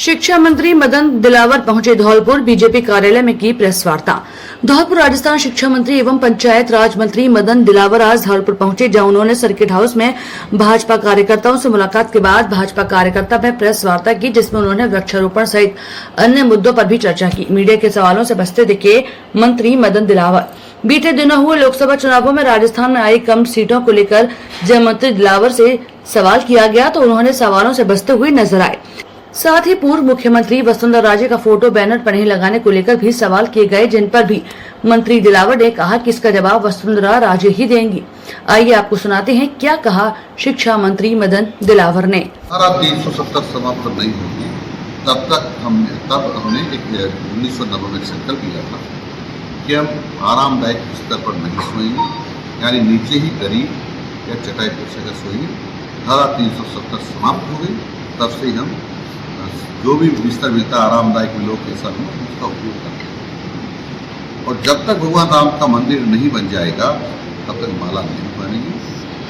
शिक्षा मंत्री मदन दिलावर पहुंचे धौलपुर, बीजेपी कार्यालय में की प्रेस वार्ता। धौलपुर राजस्थान शिक्षा मंत्री एवं पंचायत राज मंत्री मदन दिलावर आज धौलपुर पहुंचे, जहां उन्होंने सर्किट हाउस में भाजपा कार्यकर्ताओं से मुलाकात के बाद भाजपा कार्यकर्ता में प्रेस वार्ता की, जिसमें उन्होंने वृक्षारोपण सहित अन्य मुद्दों पर भी चर्चा की। मीडिया के सवालों से बचते दिखे मंत्री मदन दिलावर। बीते दिनों हुए लोकसभा चुनावों में राजस्थान में आई कम सीटों को लेकर जब मंत्री दिलावर से सवाल किया गया तो उन्होंने सवालों से बचते हुए नजर आए। साथ ही पूर्व मुख्यमंत्री वसुंधरा राजे का फोटो बैनर पर नहीं लगाने को लेकर भी सवाल किए गए, जिन पर भी मंत्री दिलावर ने कहा कि इसका जवाब वसुंधरा राजे ही देंगी। आइए आपको सुनाते हैं क्या कहा शिक्षा मंत्री मदन दिलावर ने। 370 समाप्त नहीं होगी तब हमने एक 1990 में संकल्प लिया था कि हम आरामदायक स्तर पर नहीं सोएंगे, यानी नीचे ही गरीब या चटाई पर सोएंगे। धारा 370 समाप्त हो गई, तब से हम जो भी बिस्तर मिलता है आरामदायक लोग कैसा हो उसका उपयोग करते हैं। और जब तक भगवान राम का मंदिर नहीं बन जाएगा तब तक माला नहीं बनेगी।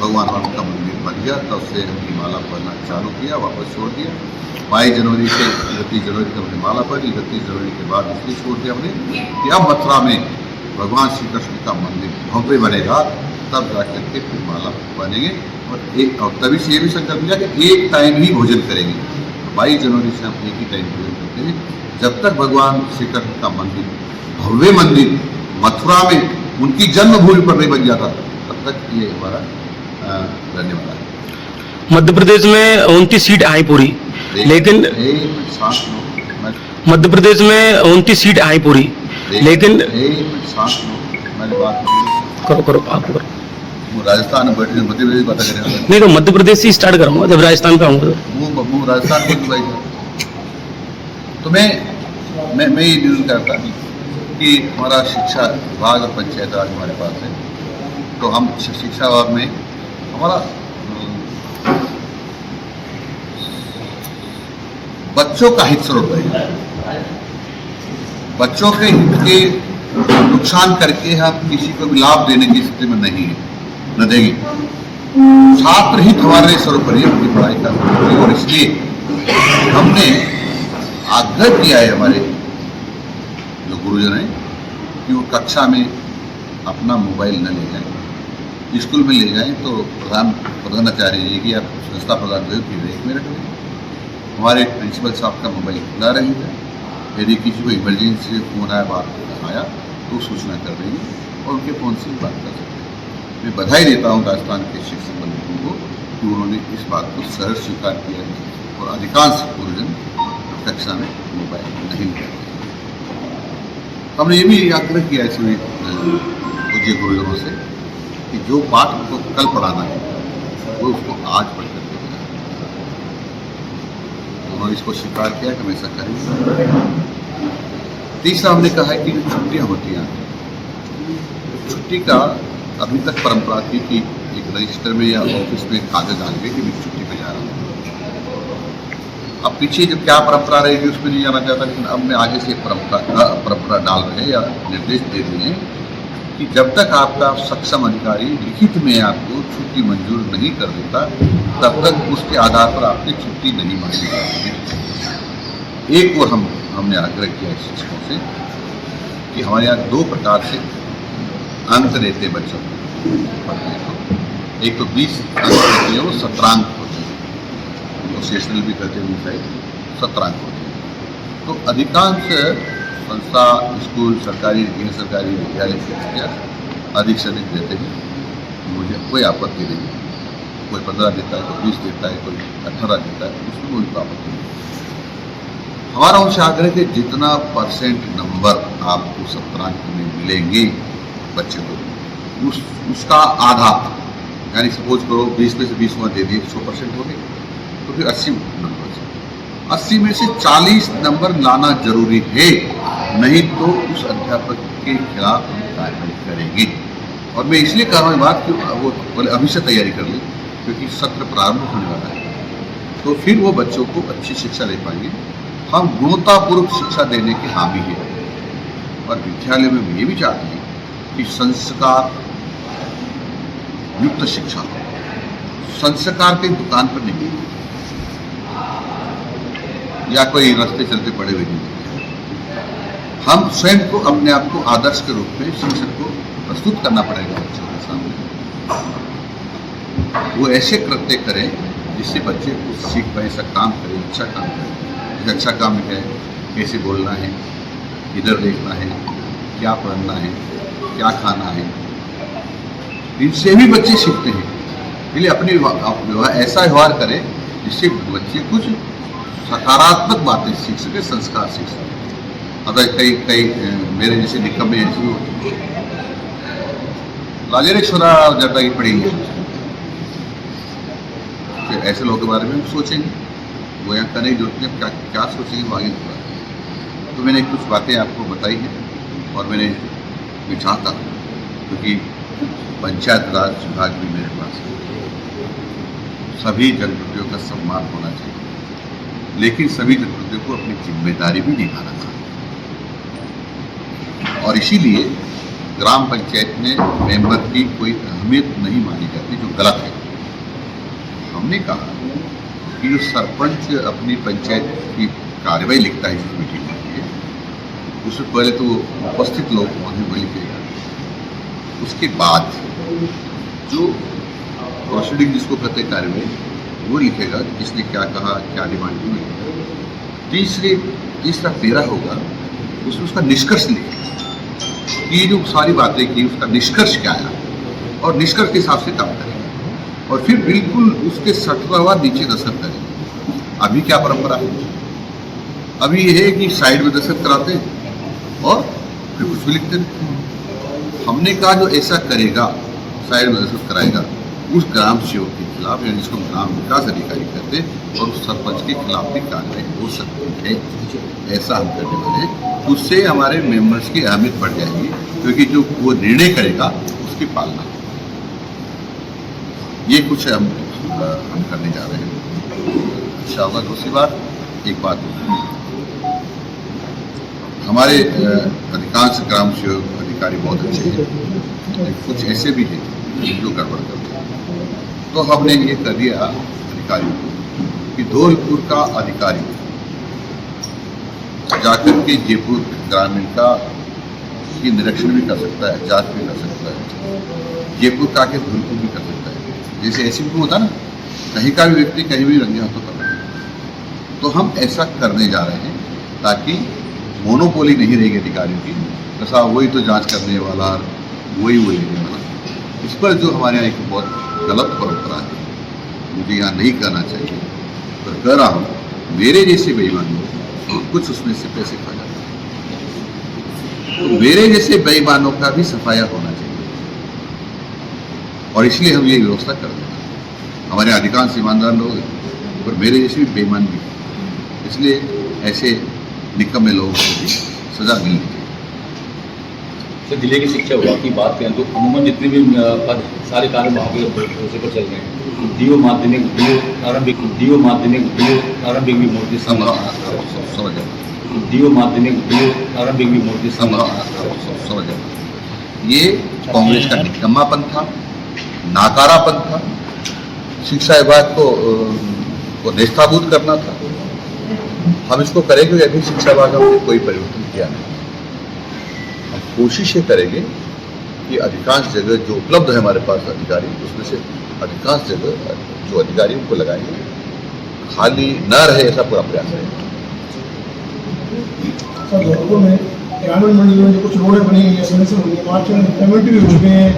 भगवान राम का मंदिर बन गया तब से हमने माला पढ़ना चालू किया, वापस छोड़ दिया। 22 जनवरी से 31 जनवरी तक हमने माला पढ़ी। 31 जनवरी के बाद इसलिए छोड़ दिया हमने कि अब मथुरा में भगवान श्री कृष्ण का मंदिर भव्य बनेगा, तब जाकर के फिर माला बनेंगे। और तभी से ये भी संकल्प लिया कि एक टाइम ही भोजन करेंगे। 22 जनवरी से हम एक ही टाइम भोजन करते हैं। जब तक भगवान श्री कृष्ण का मंदिर भव्य मंदिर मथुरा में उनकी जन्मभूमि पर नहीं बन जाता तब तक ये हमारा रहने वाला है। मध्य प्रदेश में 29 सीट आई पूरी, लेकिन मध्य प्रदेश में 29 सीट आई पूरी, लेकिन मैंने बात करो आप करो। राजस्थान में बैठे मध्य प्रदेश बात करें नहीं तो मध्य प्रदेश से स्टार्ट करूंगा, जब राजस्थान पे आऊंगा वो राजस्थान में भाई। तो मैं ये निर्णय करता कि हमारा शिक्षा विभाग और पंचायत राज हमारे पास है, तो हम शिक्षा विभाग में हमारा बच्चों का हित स्वरूप है। बच्चों के हित के नुकसान करके हम किसी को भी लाभ देने की स्थिति में नहीं है, न देंगे। छात्र हित हमारे सर्वोपरि अपनी पढ़ाई का, और इसलिए हमने आग्रह किया है हमारे जो गुरुजन हैं कि वो कक्षा में अपना मोबाइल न ले जाएं। स्कूल में ले जाएं तो प्रधानाचार्य जी की या संस्था प्रधान की देख में रखें। हमारे प्रिंसिपल साहब का मोबाइल खुला रहेगा। यदि किसी को इमरजेंसी फोन आया, बात आया तो सूचना कर देंगे और उनके फ़ोन से बात कर सकते हैं। मैं बधाई देता हूँ राजस्थान के शिक्षक मंत्रियों को कि उन्होंने इस बात को सहर्ष स्वीकार किया है और अधिकांश गुरुजन कक्षा में मोबाइल नहीं लिया। हमने ये भी आग्रह किया इसमें पूज्य गुरुजनों से कि जो पाठ उनको कल पढ़ाना है वो उसको आज पढ़ करके देना। उन्होंने इसको स्वीकार किया कि हम ऐसा करेंगे। तीसरा हमने कहा है कि जो छुट्टियाँ होती हैं, छुट्टी का अभी तक परंपरा थी कि एक रजिस्टर में या ऑफिस में कागज डाल के कि मैं छुट्टी पे जा रहा हूँ। अब पीछे जो क्या परंपरा रहेगी उसमें नहीं जाना चाहता, लेकिन अब मैं आगे से परंपरा डाल रहे या निर्देश दे दिए कि जब तक आपका सक्षम अधिकारी लिखित में आपको छुट्टी मंजूर नहीं कर देता तब तक उसके आधार पर आपकी छुट्टी नहीं मांगी जा सकती। एक और हमने आग्रह किया शिक्षकों से कि हमारे यहाँ 2 प्रकार से अंक देते बच्चों को। एक तो 20 अंक होते हैं, वो 17 अंक होते हैं, वो सेशनल भी कहते हैं, शायद 17 अंक होते हैं। तो अधिकांश संस्था, स्कूल, सरकारी गैर सरकारी विद्यालय के अधिक से अधिक देते हैं। मुझे कोई आपत्ति नहीं है। कोई 15 देता है, कोई 20 देता है, कोई 18 देता है, उसमें कोई आपत्ति नहीं। हमारा उनसे आग्रह है कि जितना % नंबर आपको 17 अंक में मिलेंगे बच्चे को, उसका आधा, यानी सपोज करो 20 में से 20 दे दिए 100% हो गए, तो फिर 80 नंबर से 80 में से 40 नंबर लाना जरूरी है, नहीं तो उस अध्यापक के खिलाफ हम कार्रवाई करेंगे। और मैं इसलिए कह रहा हूँ बात कि वो बोले अभी से तैयारी कर लें, क्योंकि सत्र प्रारंभ होने वाला है, तो फिर वो बच्चों को अच्छी शिक्षा दे पाएंगे। हम गुणवत्तापूर्वक शिक्षा देने के हामी हैं और विद्यालय में ये भी चाहते हैं कि संस्कार युक्त शिक्षा, संस्कार के दुकान पर नहीं। या कोई रास्ते चलते पड़े हुए नहीं दिखे। हम स्वयं को अपने आप को आदर्श के रूप में शिक्षक को प्रस्तुत करना पड़ेगा बच्चों के सामने। वो ऐसे कृत्य करें जिससे बच्चे कुछ सीख पाए, ऐसा काम करें, अच्छा काम करें। जैसे अच्छा काम है कैसे बोलना है, इधर देखना है, क्या पढ़ना है, क्या खाना है, इनसे भी बच्चे सीखते हैं। इसलिए अपने ऐसा व्यवहार करें जिससे बच्चे कुछ सकारात्मक बातें सीख सके, संस्कार सीख सके। अगर कई मेरे जैसे निकम्मे ऐसे होते हैं, लाजेरे छोरा ज़्यादा ही पढ़ेंगे, फिर ऐसे लोगों के बारे में हम सोचेंगे, वो यहाँ करने की जरूरत नहीं, क्या क्या सोचेंगे वो आगे की बात है। तो मैंने कुछ बातें आपको बताई हैं और मैंने भी चाहता क्योंकि पंचायत राज विभाग भी मेरे पास है, सभी जनप्रतिनिधियों का सम्मान होना चाहिए, लेकिन सभी जनप्रतिनिधियों को अपनी जिम्मेदारी भी निभाना चाहिए। और इसीलिए ग्राम पंचायत में मेंबर की कोई अहमियत नहीं मानी जाती, जो गलत है। हमने कहा कि जो सरपंच अपनी पंचायत की कार्रवाई लिखता है जिस मीटिंग के लिए, उससे पहले तो उपस्थित लोग वहीं वो लिखेगा, उसके बाद जो प्रोसीडिंग जिसको कहते हैं कार्रवाई वो लिखेगा, किसने क्या कहा, क्या डिमांड की। तीसरा पेरा होगा, उसमें उसका निष्कर्ष लिखेगा कि ये जो सारी बातें की उसका निष्कर्ष क्या आया और निष्कर्ष के हिसाब से काम करेगा और फिर बिल्कुल उसके 60वां नीचे दस्तखत करेगा। अभी क्या परंपरा है, अभी ये है कि साइड में दस्तखत कराते हैं और फिर कुछ भी लिखते हैं। हमने कहा जो ऐसा करेगा, साइड में दस्तखत कराएगा, उस ग्राम सेवक के खिलाफ, यानी जिसको ग्राम विकास अधिकारी कहते हैं, और उस सरपंच के खिलाफ भी कार्रवाई हो सकती है। ऐसा हम करने वाले हैं, उससे हमारे मेंबर्स की अहमियत बढ़ जाएगी, क्योंकि जो वो निर्णय करेगा उसकी पालना, ये कुछ हम करने जा रहे हैं। अच्छा होगा। दूसरी बात, एक बात हमारे अधिकांश ग्राम सेवक अधिकारी बहुत अच्छे हैं, लेकिन कुछ ऐसे भी हैं जो गड़बड़ करते हैं। तो हमने ये कर दिया अधिकारियों को कि धौलपुर का अधिकारी जाकर के जयपुर ग्रामीण का की निरीक्षण भी कर सकता है, जांच भी कर सकता है, जयपुर का के धौलपुर भी कर सकता है। जैसे ऐसी भी होता ना, कहीं का भी व्यक्ति कहीं भी रंगे हाथों कर रहा है। तो हम ऐसा करने जा रहे हैं ताकि मोनोपोली नहीं रहेगी अधिकारियों की, ऐसा वही तो जांच करने वाला, वही लेने वाला। इस पर जो हमारे यहाँ एक बहुत गलत परंपरा है, मुझे यहाँ नहीं करना चाहिए, पर कह रहा हूँ, मेरे जैसे बेईमान लोग कुछ उसमें से पैसे खा जाते हैं, तो मेरे जैसे बेईमानों का भी सफाया होना चाहिए, और इसलिए हम ये व्यवस्था कर रहे हैं। हमारे अधिकांश ईमानदार लोग हैं और मेरे जैसे भी बेईमान भी, इसलिए ऐसे निकम्मे लोगों को भी सजा मिलनी चाहिए। सर, जिले की शिक्षा विभाग की बात करें तो अमूमन जितने भी पद सारे कार्य वहाँ के भरोसे पर चल रहे हैं। डीओ माध्यमिक, डीओ प्रारंभिक भी मूर्ति समझ डीओ माध्यमिक, डीओ प्रारंभिक भी मूर्ति समझ। ये कांग्रेस का निकम्मापन था, नाकारापन था, शिक्षा विभाग को नेस्ताभूत करना था। हम इसको करेंगे, अभी शिक्षा विभाग में कोई परिवर्तन किया नहीं। हम कोशिश ये करेंगे कि अधिकांश जगह जो उपलब्ध है हमारे पास अधिकारी, उसमें से अधिकांश जगह जो अधिकारी उनको लगाएंगे, खाली न रहे ऐसा पूरा प्रयास है। सर, धौलपुर में ग्रामीण मंडलियों में जो कुछ रोडें बनी हुई है, सर्विसेज हुई है, मार्च में पेमेंट भी हो चुके हैं।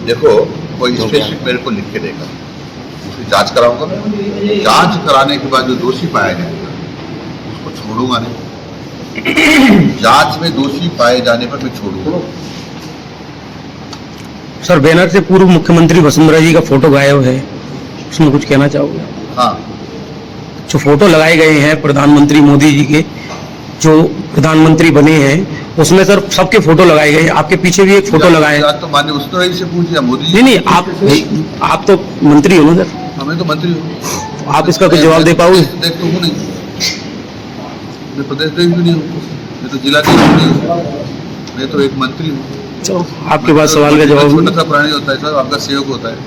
देखो, कोई स्पेसिफिक मेरे को लिख के देगा, उसकी जांच कराऊंगा। जांच कराने के बाद जो दोषी पाया जाएगा उसको छोड़ूंगा नहीं। जांच में दोषी पाए जाने पर मैं छोड़ूंगा। सर, बैनर से पूर्व मुख्यमंत्री वसुंधरा जी का फोटो गायब है, उसमें कुछ कहना चाहोगे? हाँ, जो फोटो लगाए गए हैं प्रधानमंत्री मोदी जी के, जो प्रधानमंत्री बने हैं, उसमें सर सबके फोटो लगाए गए हैं। आपके पीछे भी एक फोटो लगाए हैं। तो माननीय वसुंधरा जी से पूछिए, मोदी जी। नहीं, आप तो मंत्री हो ना सर? हमें तो मंत्री हो, आप इसका कुछ जवाब दे पाओगे? देख तो हूँ नहीं, मैं प्रदेश अध्यक्ष भी नहीं हूँ, मैं तो जिलाध्यक्ष भी नहीं हूँ, मैं तो एक मंत्री हूँ। चलो, आपके पास सवाल का जवाब। छोटा सा प्राणी होता है सर, आपका सेवक होता है।